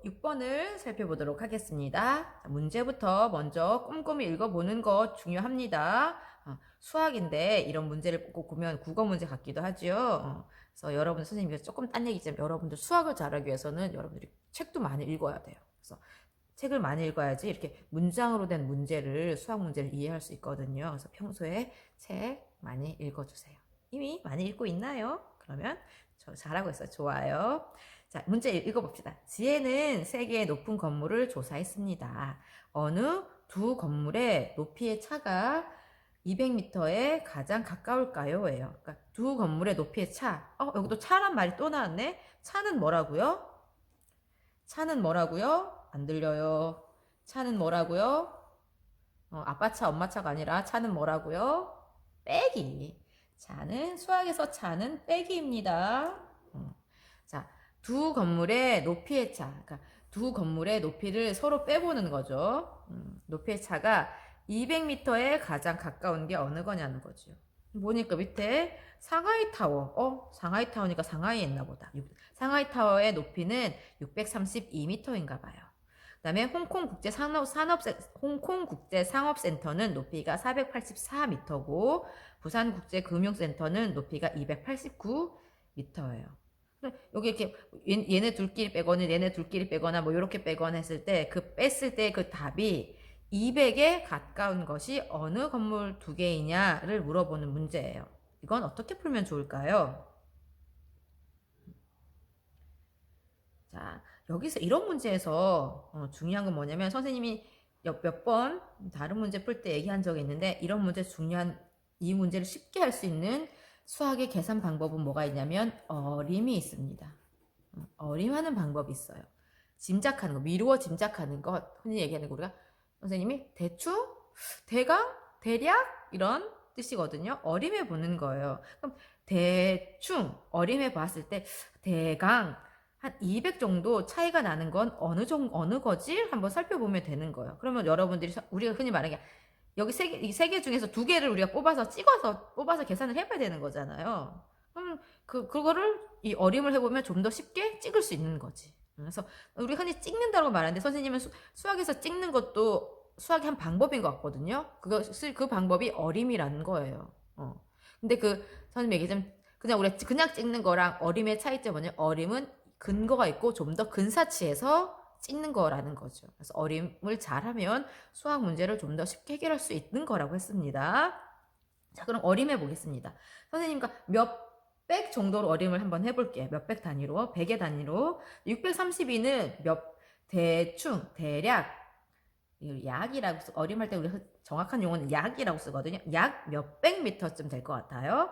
6번을 살펴보도록 하겠습니다. 문제부터 먼저 꼼꼼히 읽어보는 것 중요합니다. 수학인데 이런 문제를 꼭 보면 국어 문제 같기도 하죠. 그래서 여러분 선생님께서 조금 딴 얘기지만 여러분들 수학을 잘하기 위해서는 여러분들이 책도 많이 읽어야 돼요. 그래서 책을 많이 읽어야지 이렇게 문장으로 된 문제를 수학 문제를 이해할 수 있거든요. 그래서 평소에 책 많이 읽어주세요. 이미 많이 읽고 있나요? 그러면 저 잘하고 있어요. 좋아요. 자, 문제 읽어봅시다. 지혜는 세 개의 높은 건물을 조사했습니다. 어느 두 건물의 높이의 차가 200m에 가장 가까울까요? 예요. 그러니까 두 건물의 높이의 차. 여기도 차란 말이 또 나왔네. 차는 뭐라고요? 차는 뭐라고요? 안 들려요. 차는 뭐라고요? 아빠 차, 엄마 차가 아니라 차는 뭐라고요? 빼기. 차는 수학에서 차는 빼기입니다. 자, 두 건물의 높이의 차. 그러니까 두 건물의 높이를 서로 빼보는 거죠. 높이의 차가 200m에 가장 가까운 게 어느 거냐는 거죠. 보니까 밑에 상하이 타워. 상하이 타워니까 상하이에 있나 보다. 상하이 타워의 높이는 632m인가 봐요. 그 다음에 홍콩 국제 상업센터는 높이가 484m고 부산 국제 금융센터는 높이가 289m예요. 여기 이렇게 얘네 둘끼리 빼거나 얘네 둘끼리 빼거나 뭐 이렇게 빼거나 했을 때 그 뺐을 때 그 답이 200에 가까운 것이 어느 건물 두 개이냐를 물어보는 문제예요. 이건 어떻게 풀면 좋을까요? 자, 여기서 이런 문제에서 중요한 건 뭐냐면 선생님이 몇 번 다른 문제 풀 때 얘기한 적이 있는데 이런 문제 중요한 이 문제를 쉽게 할 수 있는 수학의 계산 방법은 뭐가 있냐면 어림이 있습니다. 어림하는 방법이 있어요. 짐작하는 거, 미루어 짐작하는 거 흔히 얘기하는 거 우리가 선생님이 대충, 대강, 대략 이런 뜻이거든요. 어림해 보는 거예요. 그럼 대충 어림해 봤을 때 대강 한 200 정도 차이가 나는 건 어느 거지? 한번 살펴보면 되는 거예요. 그러면 여러분들이 우리가 흔히 말하는 게 여기 세 개 중에서 두 개를 우리가 뽑아서 계산을 해봐야 되는 거잖아요. 그럼 그거를 이 어림을 해보면 좀 더 쉽게 찍을 수 있는 거지. 그래서 우리 흔히 찍는다고 말하는데 선생님은 수학에서 찍는 것도 수학의 한 방법인 것 같거든요. 그 방법이 어림이라는 거예요. 근데 선생님 얘기하자면 그냥 우리가 그냥 찍는 거랑 어림의 차이점은 어림은 근거가 있고 좀 더 근사치해서 찍는 거라는 거죠. 그래서 어림을 잘하면 수학 문제를 좀 더 쉽게 해결할 수 있는 거라고 했습니다. 자, 그럼 어림해 보겠습니다. 선생님과 몇백 정도로 어림을 한번 해볼게요. 몇백 단위로, 100의 단위로. 632는 대충, 대략, 약이라고 어림할 때 우리가 정확한 용어는 약이라고 쓰거든요. 약 몇백 미터쯤 될 것 같아요.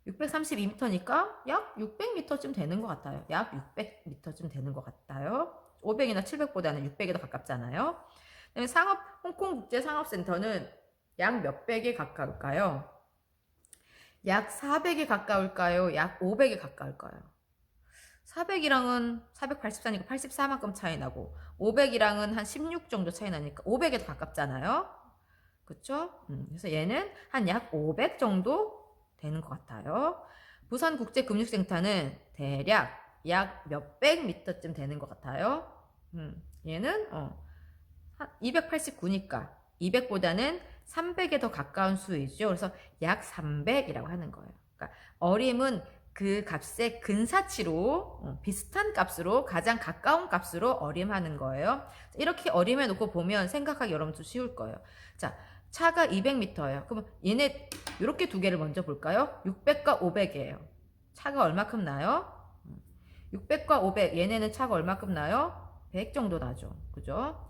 632m니까 약 600m쯤 되는 것 같아요. 약 600m쯤 되는 것 같아요. 500이나 700보다는 600이 더 가깝잖아요. 홍콩 국제 상업센터는 약 몇백에 가까울까요? 약 400에 가까울까요? 약 500에 가까울까요? 400이랑은 484니까 84만큼 차이 나고 500이랑은 한 16 정도 차이 나니까 500에 더 가깝잖아요. 그쵸? 그래서 얘는 한 약 500 정도 되는 것 같아요. 부산국제금융센터는 대략 약 몇백 미터쯤 되는 것 같아요. 얘는 한 289니까 200보다는 300에 더 가까운 수이죠. 그래서 약 300이라고 하는 거예요. 그러니까 어림은 그 값의 근사치로 비슷한 값으로 가장 가까운 값으로 어림하는 거예요. 이렇게 어림해 놓고 보면 생각하기 여러분도 쉬울 거예요. 자, 차가 200m예요. 그러면 얘네 이렇게 두 개를 먼저 볼까요? 600과 500이에요. 차가 얼마큼 나요? 600과 500 얘네는 차가 얼마큼 나요? 100 정도 나죠. 그죠?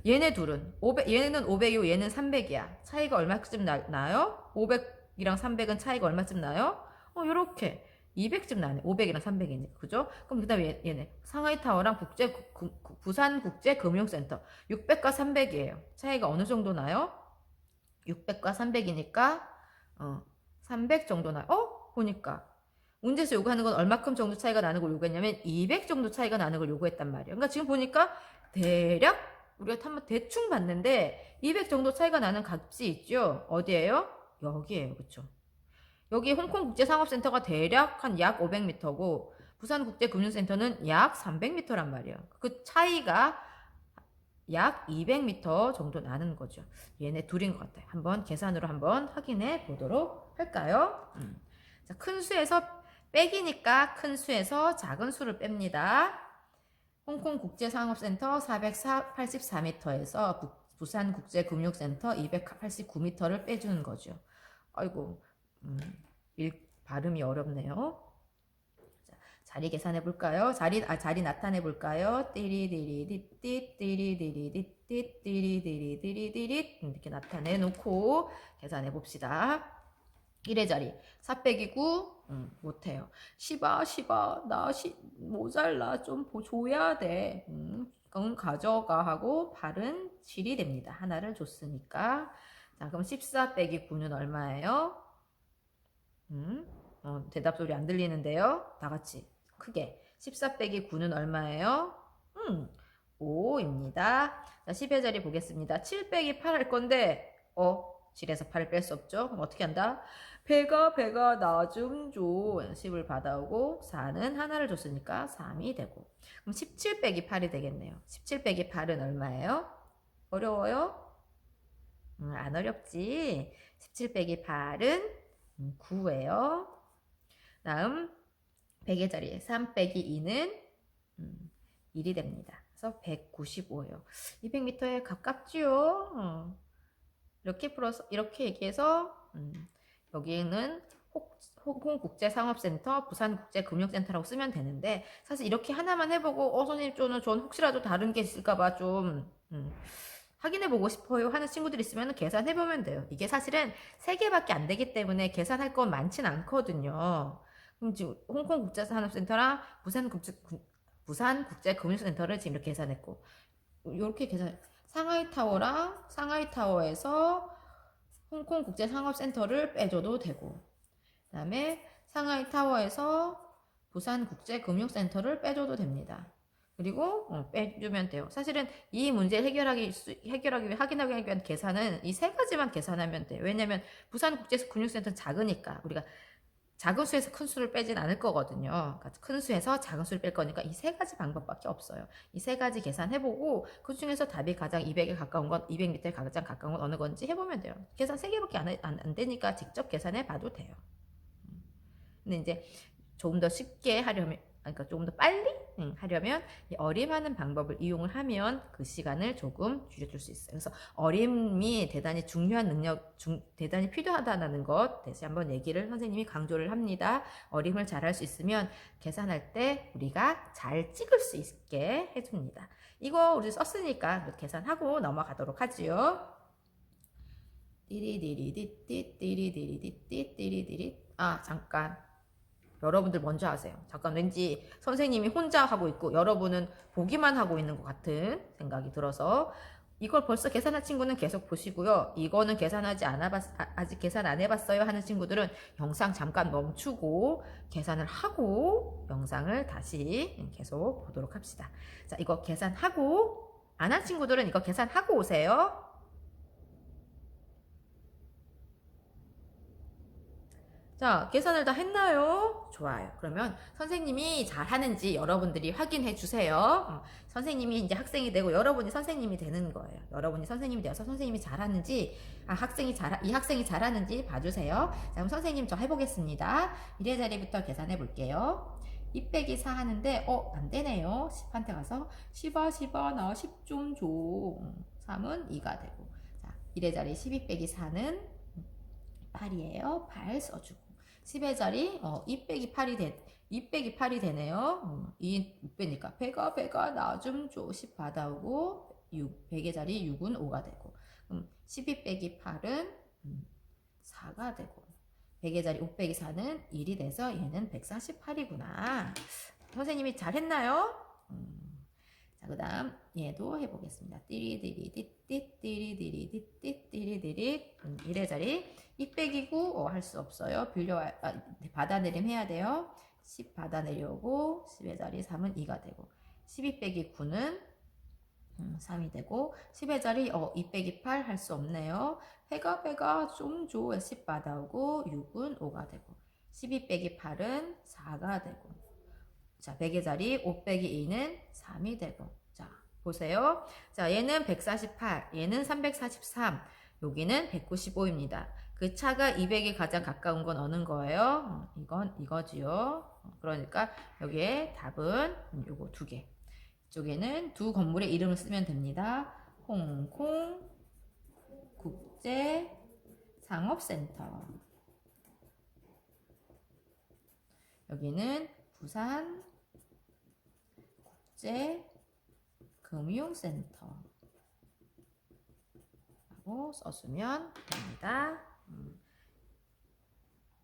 얘네 둘은 얘네는 500이고 얘는 300이야. 차이가 얼마큼 나요? 500이랑 300은 차이가 얼마쯤 나요? 요렇게 200쯤 나네. 500이랑 300이니까. 그죠? 그럼 그 다음에 얘네 상하이 타워랑 부산 국제 금융센터 600과 300이에요. 차이가 어느 정도 나요? 600과 300이니까 300 정도 나요. 보니까 문제에서 요구하는 건 얼마큼 정도 차이가 나는 걸 요구했냐면 200 정도 차이가 나는 걸 요구했단 말이에요. 그러니까 지금 보니까 대략 우리가 한번 대충 봤는데 200 정도 차이가 나는 값이 있죠. 어디예요? 여기에요. 그쵸? 여기 홍콩 국제상업센터가 대략 한 약 500m고 부산국제금융센터는 약 300m란 말이에요. 그 차이가 약 200m 정도 나는 거죠. 얘네 둘인 것 같아요. 한번 계산으로 한번 확인해 보도록 할까요? 자, 큰 수에서 빼기니까 큰 수에서 작은 수를 뺍니다. 홍콩국제상업센터 484m에서 부산국제금융센터 289m를 빼주는 거죠. 아이고, 발음이 어렵네요. 자, 자리 계산해 볼까요? 자리 나타내 볼까요? 띠리디리디띠 띠리디리디띠 띠리디리디리디리 이렇게 나타내 놓고 계산해 봅시다. 1의 자리 4 빼기 9 못해요. 시바 나 모자라 좀 줘야 돼. 가져가 하고 8은 7이 됩니다. 하나를 줬으니까. 자, 그럼 14 빼기 9는 얼마예요? 대답 소리 안 들리는데요. 다 같이 크게 14 빼기 9는 얼마예요? 5입니다. 자, 10의 자리 보겠습니다. 7 빼기 8 할 건데 7에서 8을 뺄 수 없죠. 그럼 어떻게 한다? 배가 나 좀 줘. 10을 받아오고 4는 하나를 줬으니까 3이 되고. 그럼 17 빼기 8이 되겠네요. 17 빼기 8은 얼마예요? 어려워요? 안 어렵지. 17 빼기 8은 9예요. 다음 100의 자리에 3 빼기 2는 1이 됩니다. 그래서 195예요. 200m에 가깝지요. 이렇게 풀어서 이렇게 얘기해서 여기는 홍콩국제상업센터, 부산국제금융센터라고 쓰면 되는데 사실 이렇게 하나만 해보고 선생님 전 혹시라도 다른 게 있을까봐 좀 확인해보고 싶어요 하는 친구들 있으면 계산해보면 돼요. 이게 사실은 3개밖에 안 되기 때문에 계산할 건 많진 않거든요. 그럼 지금 홍콩국제산업센터랑 부산국제금융센터를 지금 이렇게 계산했고 이렇게 계산 상하이타워랑 상하이타워에서 홍콩국제상업센터를 빼줘도 되고 그 다음에 상하이타워에서 부산국제금융센터를 빼줘도 됩니다. 그리고 빼주면 돼요. 사실은 이 문제를 해결하기 위해 확인하기 위한 계산은 이 3가지만 계산하면 돼요. 왜냐면 부산국제금융센터는 작으니까 우리가 작은 수에서 큰 수를 빼진 않을 거거든요. 그러니까 큰 수에서 작은 수를 뺄 거니까 이 3가지 방법밖에 없어요. 이 3가지 계산해보고 그 중에서 답이 가장 200에 가까운 건 200m에 가장 가까운 건 어느 건지 해보면 돼요. 계산 3개밖에 안 되니까 직접 계산해 봐도 돼요. 근데 이제 조금 더 쉽게 하려면 그러니까 조금 더 빨리 하려면 이 어림하는 방법을 이용을 하면 그 시간을 조금 줄여줄 수 있어요. 그래서 어림이 대단히 중요한 능력, 대단히 필요하다는 것 다시 한번 얘기를 선생님이 강조를 합니다. 어림을 잘할 수 있으면 계산할 때 우리가 잘 찍을 수 있게 해줍니다. 이거 우리 썼으니까 계산하고 넘어가도록 하지요. 띠리디리디띠리디리디띠리디리 잠깐. 여러분들 먼저 하세요. 잠깐 왠지 선생님이 혼자 하고 있고 여러분은 보기만 하고 있는 것 같은 생각이 들어서 이걸 벌써 계산한 친구는 계속 보시고요. 이거는 아직 계산 안 해봤어요 하는 친구들은 영상 잠깐 멈추고 계산을 하고 영상을 다시 계속 보도록 합시다. 자, 이거 계산하고 안 한 친구들은 이거 계산하고 오세요. 자, 계산을 다 했나요? 좋아요. 그러면 선생님이 잘하는지 여러분들이 확인해 주세요. 선생님이 이제 학생이 되고 여러분이 선생님이 되는 거예요. 여러분이 선생님이 되어서 선생님이 잘하는지, 이 학생이 잘하는지 봐주세요. 자, 그럼 선생님 저 해보겠습니다. 1의 자리부터 계산해 볼게요. 2 빼기 4 하는데, 안 되네요. 10한테 가서, 10아, 나 10 좀 줘. 3은 2가 되고. 자, 1의 자리 12 빼기 4는 8이에요. 8 써주고. 10의 자리 2 빼기 8이 되네요. 2 빼니까 배가 나 좀 줘. 10 받아오고 100의 자리 6은 5가 되고 12 빼기 8은 4가 되고 100의 자리 5 빼기 4는 1이 돼서 얘는 148이구나. 선생님이 잘했나요? 자, 그 다음 얘도 해보겠습니다. 띠리디리디띠띠리디리디띠리디리 1의 자리 2 빼기 9 할 수 없어요. 받아내림 해야 돼요. 10 받아내려고 10의 자리 3은 2가 되고 12 빼기 9는 3이 되고 10의 자리 2 빼기 8 할 수 없네요. 배가 좀 줘. 10 받아오고 6은 5가 되고 12 빼기 8은 4가 되고 자, 100의 자리 5 빼기 2는 3이 되고. 자, 보세요. 자, 얘는 148, 얘는 343, 여기는 195입니다. 그 차가 200이 가장 가까운 건 어느 거예요? 이건 이거지요. 그러니까 여기에 답은 요거 두 개. 이쪽에는 두 건물의 이름을 쓰면 됩니다. 홍콩 국제 상업센터. 여기는 부산 국제 금융센터 라고 써주면 됩니다.